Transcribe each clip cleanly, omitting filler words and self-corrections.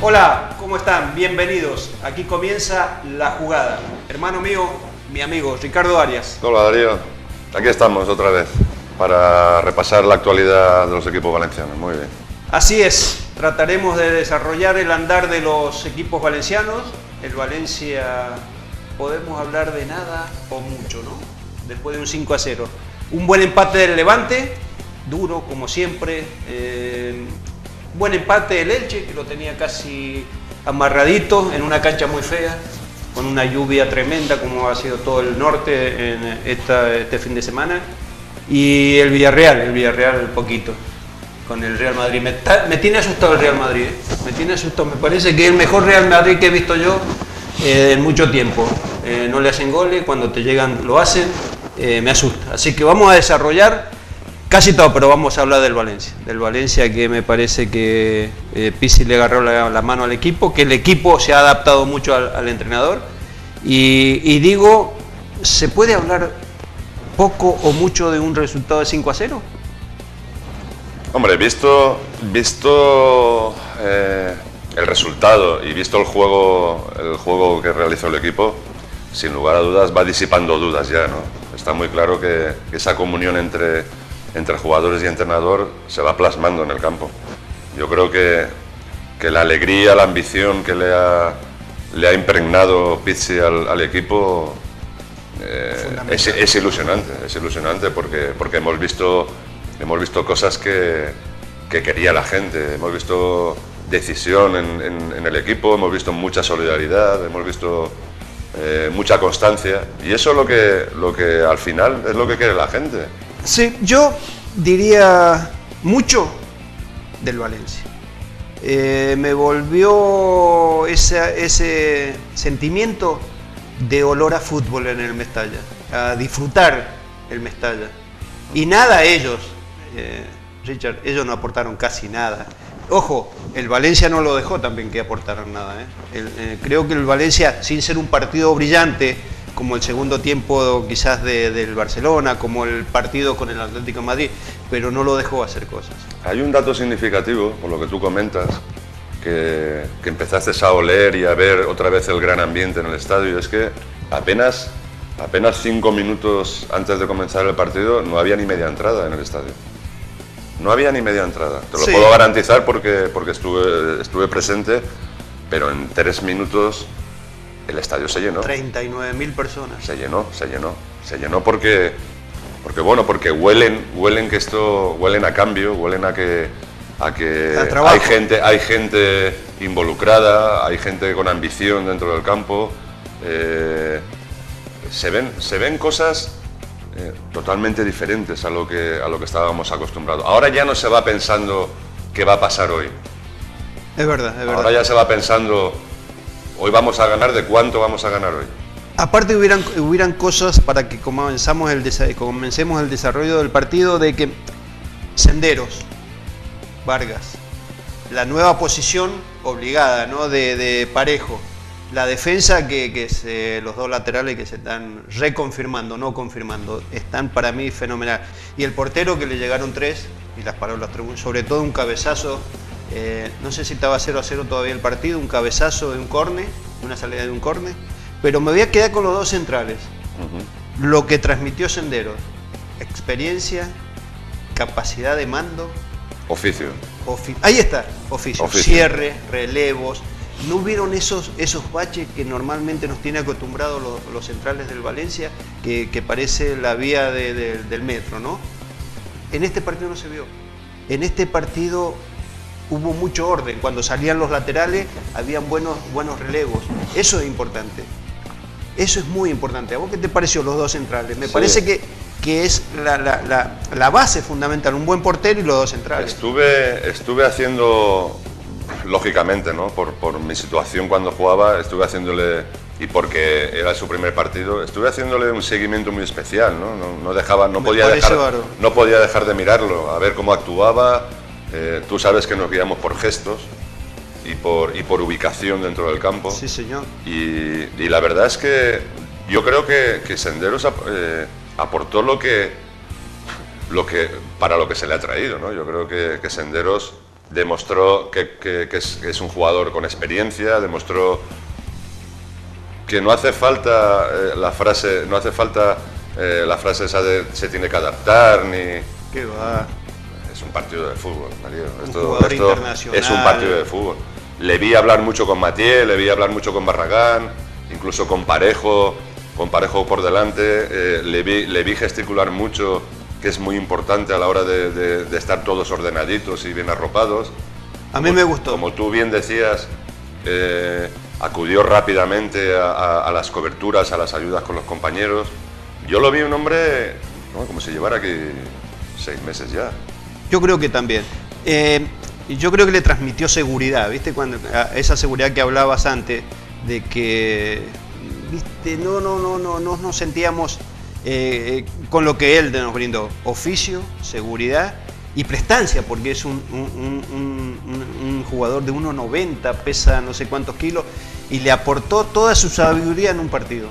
Hola, ¿cómo están? Bienvenidos. Aquí comienza La Jugada. Hermano mío, mi amigo Ricardo Arias. Hola Darío, aquí estamos otra vez para repasar la actualidad de los equipos valencianos. Muy bien. Así es, trataremos de desarrollar el andar de los equipos valencianos. El Valencia, podemos hablar de nada o mucho, ¿no? Después de un 5-0. Un buen empate del Levante, duro como siempre. Buen empate del Elche, que lo tenía casi amarradito en una cancha muy fea, con una lluvia tremenda como ha sido todo el norte en este fin de semana. Y el Villarreal poquito, con el Real Madrid. Me tiene asustado el Real Madrid, me tiene asustado. Me parece que es el mejor Real Madrid que he visto yo en mucho tiempo. No le hacen goles, cuando te llegan lo hacen, me asusta. Así que vamos a desarrollar casi todo, pero vamos a hablar del Valencia que me parece que Pizzi le agarró la mano al equipo, que el equipo se ha adaptado mucho al entrenador y digo, ¿se puede hablar poco o mucho de un resultado de 5-0? Hombre, visto el resultado y visto el juego que realizó el equipo, sin lugar a dudas va disipando dudas ya, ¿no? Está muy claro que esa comunión entre jugadores y entrenador se va plasmando en el campo. Yo creo que la alegría, la ambición que le ha impregnado Pizzi al equipo es ilusionante porque hemos visto cosas que quería la gente, hemos visto decisión en el equipo, hemos visto mucha solidaridad, hemos visto mucha constancia, y eso es lo que al final es lo que quiere la gente. Sí, yo diría mucho del Valencia. Me volvió ese sentimiento de olor a fútbol en el Mestalla, a disfrutar el Mestalla. Y nada ellos, Richard, ellos no aportaron casi nada. Ojo, el Valencia no lo dejó también que aportaran nada. Creo que el Valencia, sin ser un partido brillante, como el segundo tiempo quizás del Barcelona, como el partido con el Atlético de Madrid, pero no lo dejó hacer cosas. Hay un dato significativo, por lo que tú comentas, que empezaste a oler y a ver otra vez el gran ambiente en el estadio, es que apenas 5 minutos antes de comenzar el partido no había ni media entrada en el estadio. No había ni media entrada, te lo puedo garantizar porque estuve presente, pero en 3 minutos el estadio se llenó. 39.000 personas. Se llenó porque huelen que esto, huelen a cambio, huelen a que hay gente involucrada, hay gente con ambición dentro del campo. Se ven cosas totalmente diferentes a lo que estábamos acostumbrados. Ahora ya no se va pensando qué va a pasar hoy. Es verdad. Ahora ya se va pensando, hoy vamos a ganar, ¿de cuánto vamos a ganar hoy? Aparte hubieran cosas para que comencemos el desarrollo del partido, de que Senderos, Vargas, la nueva posición obligada, ¿no? de Parejo, la defensa que los dos laterales que se están reconfirmando, no confirmando, están para mí fenomenal. Y el portero, que le llegaron 3 y las paró las tribunas, sobre todo un cabezazo. No sé si estaba 0-0 todavía el partido, un cabezazo de un córner, una salida de un córner, pero me voy a quedar con los dos centrales. Lo que transmitió Senderos, experiencia, capacidad de mando, oficio. Ahí está, oficio, cierre, relevos. No hubieron esos baches que normalmente nos tiene acostumbrados los centrales del Valencia, que parece la vía del metro, ¿no? En este partido no se vio. En este partido hubo mucho orden. Cuando salían los laterales, habían buenos relevos. Eso es importante. Eso es muy importante. ¿A vos qué te pareció los dos centrales? Me parece que es la base fundamental, un buen portero y los dos centrales. Estuve haciendo, lógicamente, ¿no? Por mi situación cuando jugaba, estuve haciéndole, y porque era su primer partido, estuve haciéndole un seguimiento muy especial, ¿no? No podía dejar de mirarlo, a ver cómo actuaba. Tú sabes que nos guiamos por gestos y por ubicación dentro del campo. Sí, señor. Y la verdad es que yo creo que Senderos aportó para lo que se le ha traído, ¿no? Yo creo que Senderos demostró que es un jugador con experiencia, demostró que no hace falta la frase esa de se tiene que adaptar, ni... ¿Qué va? Es un partido de fútbol, Mario. Esto internacional. Es un partido de fútbol. Le vi hablar mucho con Mathieu, le vi hablar mucho con Barragán, incluso con Parejo por delante, le vi gesticular mucho, que es muy importante a la hora de estar todos ordenaditos y bien arropados. A mí me gustó. Como tú bien decías, acudió rápidamente a las coberturas, a las ayudas con los compañeros. Yo lo vi un hombre, ¿no?, como si llevara aquí 6 meses ya. Yo creo que también. Yo creo que le transmitió seguridad, ¿viste? Esa seguridad que hablabas antes, de que, ¿viste? No nos sentíamos con lo que él nos brindó: oficio, seguridad y prestancia, porque es un jugador de 1,90, pesa no sé cuántos kilos, y le aportó toda su sabiduría en un partido.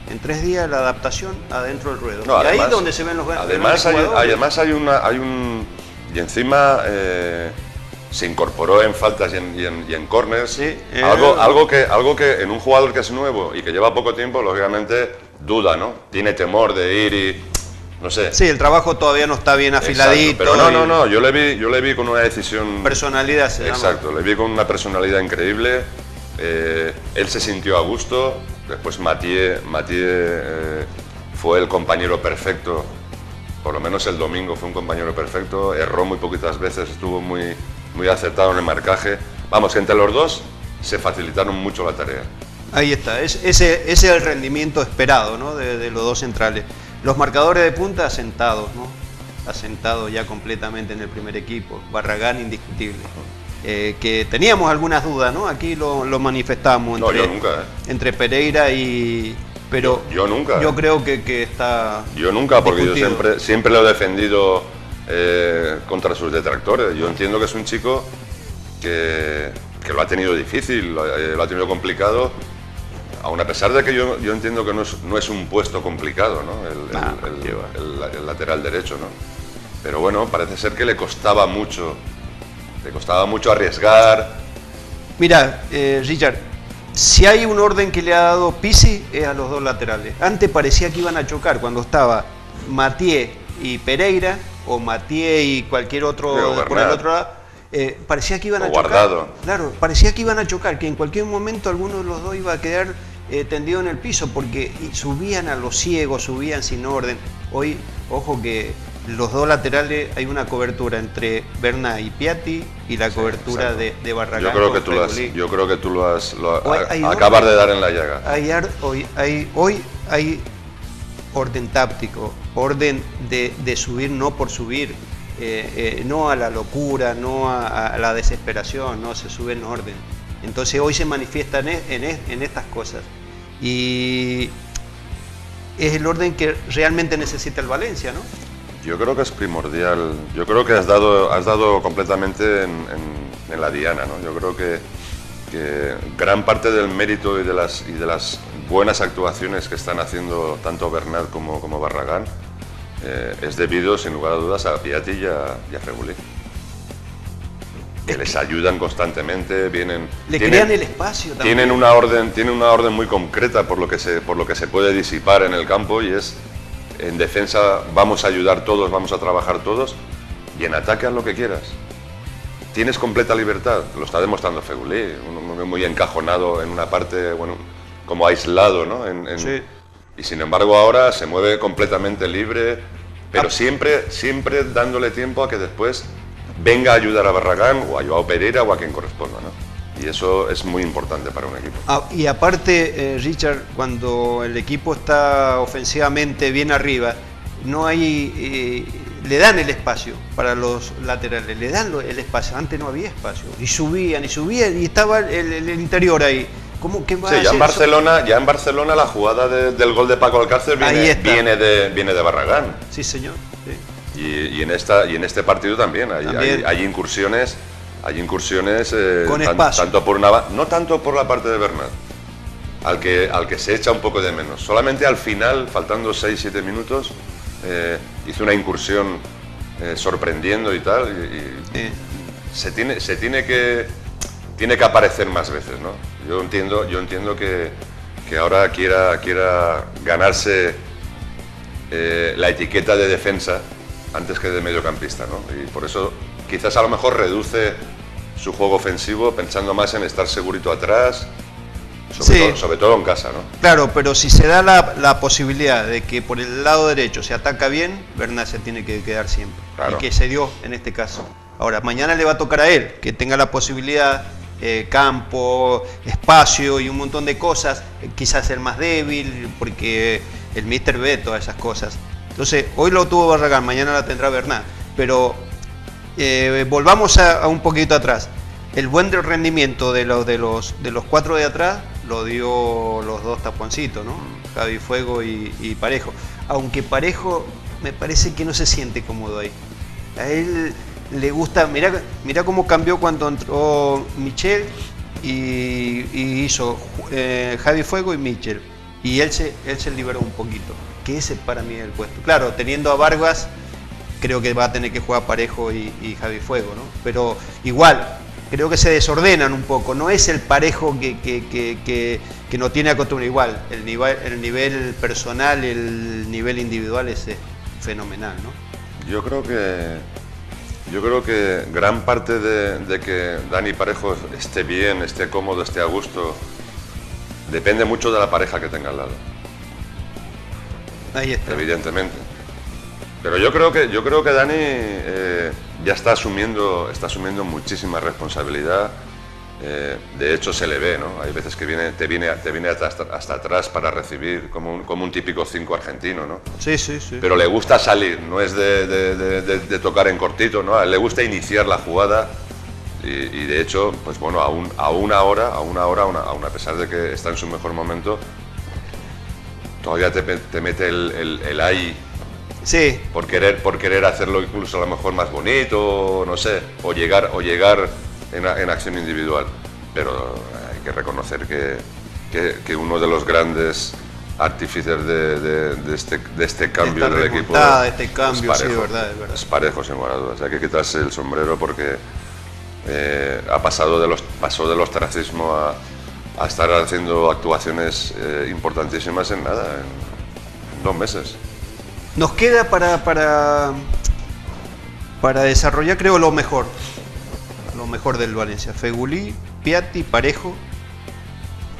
En 3 días la adaptación adentro del ruedo. No, y además, ahí es donde se ven los además hay un y encima se incorporó en faltas y en corners. Sí, algo que en un jugador que es nuevo y que lleva poco tiempo, lógicamente duda, ¿no? Tiene temor de ir y no sé. Sí, el trabajo todavía no está bien afiladito. Exacto, pero no, yo le vi con una decisión. Personalidad se llama. Exacto, le vi con una personalidad increíble. Él se sintió a gusto. Después Mathieu fue el compañero perfecto, por lo menos el domingo fue un compañero perfecto, erró muy poquitas veces, estuvo muy acertado en el marcaje. Vamos, que entre los dos se facilitaron mucho la tarea. Ahí está, ese es el rendimiento esperado, ¿no?, de los dos centrales. Los marcadores de punta asentados, ¿no? Asentados ya completamente en el primer equipo. Barragán indiscutible. Que teníamos algunas dudas, ¿no? Aquí lo manifestamos entre, yo nunca, entre Pereira y... Pero yo nunca. Yo creo que está... Yo nunca, porque discutido. yo siempre lo he defendido contra sus detractores. Yo entiendo que es un chico que lo ha tenido difícil, lo ha tenido complicado, aun a pesar de que yo entiendo que no es un puesto complicado, ¿no? El lateral derecho, ¿no? Pero bueno, parece ser que le costaba mucho arriesgar. Mira, Richard, si hay un orden que le ha dado Pizzi es a los dos laterales. Antes parecía que iban a chocar cuando estaba Mathieu y Pereira, o Mathieu y cualquier otro por el otro lado. Parecía que iban a chocar. Guardado. Claro, parecía que iban a chocar, que en cualquier momento alguno de los dos iba a quedar tendido en el piso, porque subían a los ciegos, subían sin orden. Hoy, ojo que los dos laterales hay una cobertura entre Bernat y Piatti y la cobertura de Barragán. Yo creo que tú lo acabas de dar en la llaga. Hoy hay orden táctico, orden de subir no por subir, no a la locura, no a la desesperación, no, se sube en orden. Entonces hoy se manifiesta en estas cosas. Y es el orden que realmente necesita el Valencia, ¿no? Yo creo que es primordial. Yo creo que has dado completamente en la diana, ¿no? Yo creo que gran parte del mérito y de las buenas actuaciones que están haciendo tanto Bernat como Barragán es debido, sin lugar a dudas, a Piatti y a Febulí. Que les ayudan constantemente, crean el espacio también. Tienen una orden muy concreta por lo que se puede disipar en el campo, y es: en defensa vamos a ayudar todos, vamos a trabajar todos, y en ataque haz lo que quieras. Tienes completa libertad, lo está demostrando Febulí, muy encajonado en una parte, bueno, como aislado, ¿no? Sí. Y sin embargo ahora se mueve completamente libre, pero siempre dándole tiempo a que después venga a ayudar a Barragán o a Joao Pereira o a quien corresponda, ¿no? Y eso es muy importante para un equipo. Y aparte, Richard, cuando el equipo está ofensivamente bien arriba, no hay, le dan el espacio para los laterales, le dan el espacio. Antes no había espacio, y subían y estaba el interior ahí. ¿Cómo que va a ya hacer en Barcelona la jugada del gol de Paco Alcácer viene de Barragán. Sí, señor. Sí. Y en este partido también hay incursiones. Hay incursiones con espacio. No tanto por la parte de Bernat, al que se echa un poco de menos. Solamente al final, faltando 6-7 minutos, hizo una incursión sorprendiendo y tal. tiene que aparecer más veces, ¿no? Yo entiendo que ahora quiera ganarse la etiqueta de defensa antes que de mediocampista, ¿no? Y por eso quizás a lo mejor reduce su juego ofensivo pensando más en estar segurito atrás, sobre todo en casa, ¿no? Claro, pero si se da la posibilidad de que por el lado derecho se ataca bien, Bernat se tiene que quedar siempre. Claro. Y que se dio en este caso. Ahora, mañana le va a tocar a él, que tenga la posibilidad, campo, espacio y un montón de cosas, quizás el más débil, porque el míster ve todas esas cosas. Entonces, hoy lo tuvo Barragán, mañana la tendrá Bernat. Pero volvamos a un poquito atrás. El buen rendimiento de los 4 de atrás lo dio los 2 taponcitos, ¿no? Javi Fuego y Parejo. Aunque Parejo me parece que no se siente cómodo ahí. A él le gusta, mirá cómo cambió cuando entró Michel y hizo Javi Fuego y Michel. Y él se liberó un poquito, que ese para mí es el puesto. Claro, teniendo a Vargas, creo que va a tener que jugar Parejo y Javi Fuego, ¿no? Pero igual, creo que se desordenan un poco. No es el Parejo que no tiene acostumbrado. Igual, el nivel personal, el nivel individual es fenomenal, ¿no? Yo creo que gran parte de que Dani Parejo esté bien, esté cómodo, esté a gusto, depende mucho de la pareja que tenga al lado. Ahí está. Evidentemente. Pero yo creo que Dani ya está asumiendo muchísima responsabilidad. De hecho se le ve, ¿no? Hay veces que te viene hasta atrás para recibir, como un típico 5 argentino, ¿no? Sí. Pero le gusta salir, no es de tocar en cortito, ¿no? A él le gusta iniciar la jugada y de hecho, pues bueno, aún a pesar de que está en su mejor momento, todavía te mete el ahí. Sí. Por querer hacerlo incluso a lo mejor más bonito, no sé, o llegar en acción individual. Pero hay que reconocer que uno de los grandes artífices de este cambio del equipo este cambio, es Parejo, sí, verdad. Es Parejo, sin lugar a dudas. Hay que quitarse el sombrero porque pasó de los ostracismo a estar haciendo actuaciones importantísimas en 2 meses. Nos queda para desarrollar, creo, lo mejor del Valencia. Fegulí, Piatti, Parejo,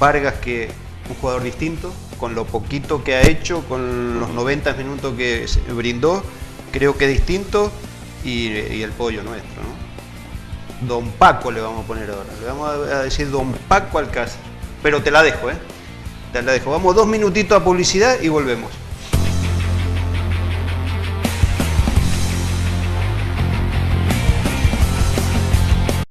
Vargas, que un jugador distinto, con lo poquito que ha hecho, con los 90 minutos que se brindó, creo que distinto, y el pollo nuestro, ¿no? Don Paco le vamos a poner ahora, le vamos a decir Don Paco Alcácer, pero te la dejo, Te la dejo. Vamos 2 minutitos a publicidad y volvemos.